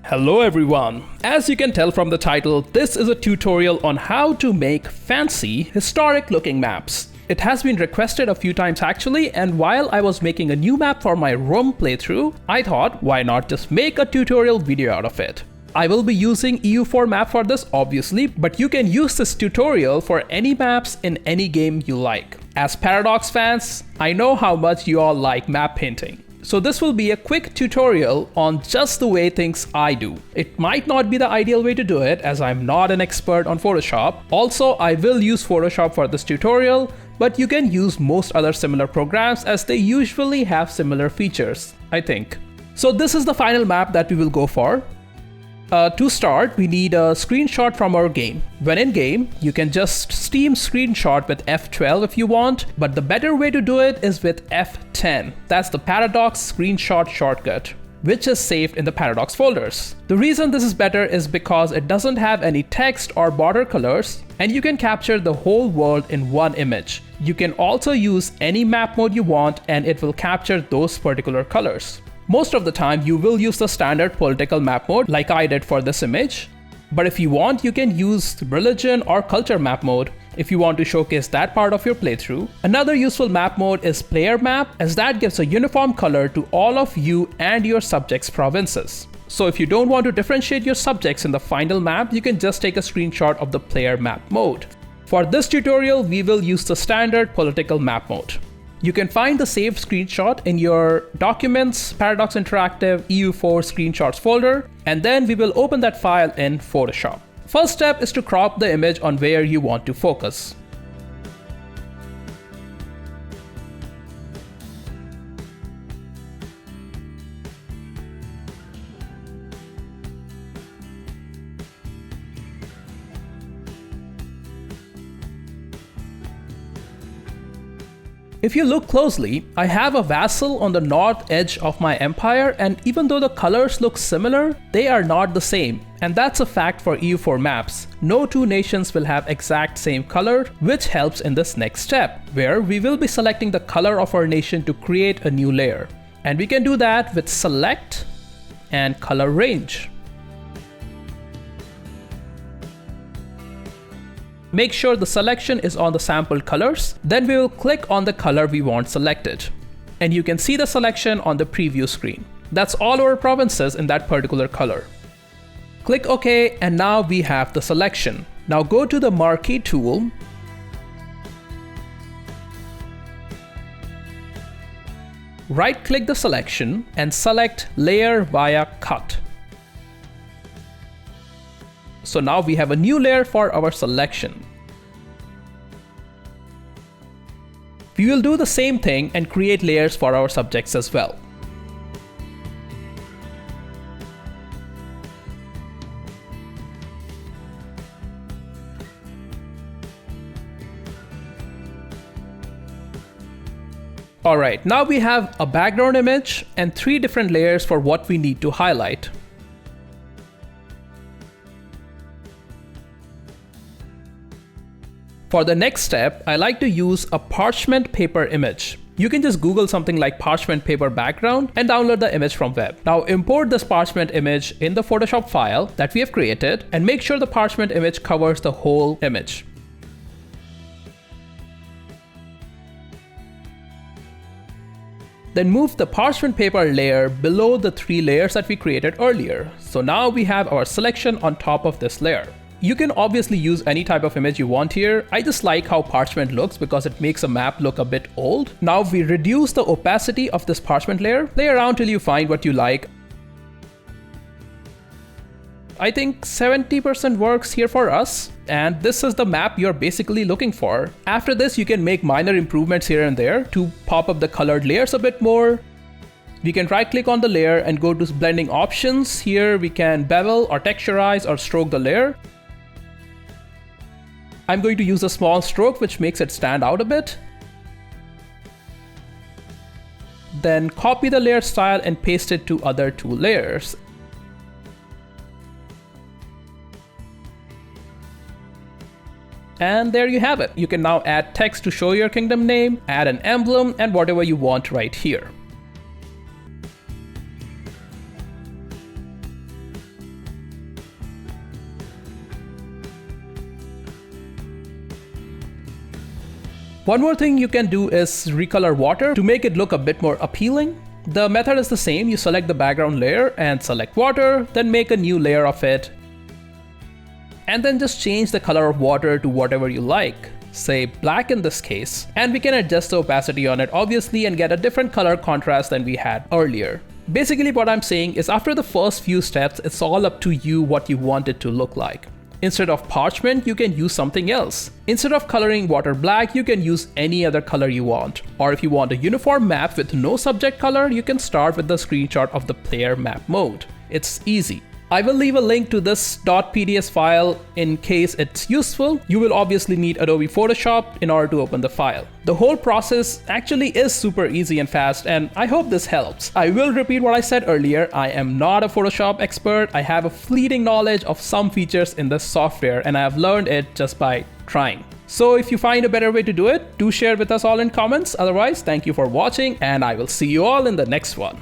Hello everyone! As you can tell from the title, this is a tutorial on how to make fancy, historic looking maps. It has been requested a few times actually, and while I was making a new map for my Rome playthrough, I thought why not just make a tutorial video out of it. I will be using EU4 map for this obviously, but you can use this tutorial for any maps in any game you like. As Paradox fans, I know how much you all like map painting. So this will be a quick tutorial on just the way things I do. It might not be the ideal way to do it as I'm not an expert on Photoshop. Also, I will use Photoshop for this tutorial, but you can use most other similar programs as they usually have similar features, I think. So this is the final map that we will go for. To start, we need a screenshot from our game. When in game, you can just steam screenshot with F12 if you want, but the better way to do it is with F10. That's the Paradox screenshot shortcut, which is saved in the Paradox folders. The reason this is better is because it doesn't have any text or border colors, and you can capture the whole world in one image. You can also use any map mode you want, and it will capture those particular colors. Most of the time, you will use the standard political map mode like I did for this image. But if you want, you can use religion or culture map mode if you want to showcase that part of your playthrough. Another useful map mode is player map, as that gives a uniform color to all of you and your subjects' provinces. So if you don't want to differentiate your subjects in the final map, you can just take a screenshot of the player map mode. For this tutorial, we will use the standard political map mode. You can find the saved screenshot in your Documents, Paradox Interactive, EU4 Screenshots folder, and then we will open that file in Photoshop. First step is to crop the image on where you want to focus. If you look closely, I have a vassal on the north edge of my empire, and even though the colors look similar, they are not the same. And that's a fact for EU4 maps. No two nations will have exact same color, which helps in this next step, where we will be selecting the color of our nation to create a new layer. And we can do that with Select and Color Range. Make sure the selection is on the sampled colors, then we will click on the color we want selected. And you can see the selection on the preview screen. That's all our provinces in that particular color. Click OK, and now we have the selection. Now go to the Marquee tool, right-click the selection and select Layer via Cut. So now we have a new layer for our selection. We will do the same thing and create layers for our subjects as well. Alright, now we have a background image and 3 different layers for what we need to highlight. For the next step, I like to use a parchment paper image. You can just Google something like parchment paper background and download the image from web. Now import this parchment image in the Photoshop file that we have created and make sure the parchment image covers the whole image. Then move the parchment paper layer below the 3 layers that we created earlier. So now we have our selection on top of this layer. You can obviously use any type of image you want here. I just like how parchment looks because it makes a map look a bit old. Now we reduce the opacity of this parchment layer. Play around till you find what you like. I think 70% works here for us. And this is the map you're basically looking for. After this, you can make minor improvements here and there to pop up the colored layers a bit more. We can right click on the layer and go to blending options. Here we can bevel or texturize or stroke the layer. I'm going to use a small stroke which makes it stand out a bit. Then copy the layer style and paste it to other 2 layers. And there you have it. You can now add text to show your kingdom name, add an emblem, and whatever you want right here. One more thing you can do is recolor water to make it look a bit more appealing. The method is the same. You select the background layer and select water, then make a new layer of it. And then just change the color of water to whatever you like, say black in this case. And we can adjust the opacity on it obviously and get a different color contrast than we had earlier. Basically what I'm saying is after the first few steps, it's all up to you what you want it to look like. Instead of parchment, you can use something else. Instead of coloring water black, you can use any other color you want. Or if you want a uniform map with no subject color, you can start with the screenshot of the player map mode. It's easy. I will leave a link to this .pds file in case it's useful. You will obviously need Adobe Photoshop in order to open the file. The whole process actually is super easy and fast, and I hope this helps. I will repeat what I said earlier. I am not a Photoshop expert. I have a fleeting knowledge of some features in this software, and I have learned it just by trying. So if you find a better way to do it, do share with us all in comments. Otherwise, thank you for watching, and I will see you all in the next one.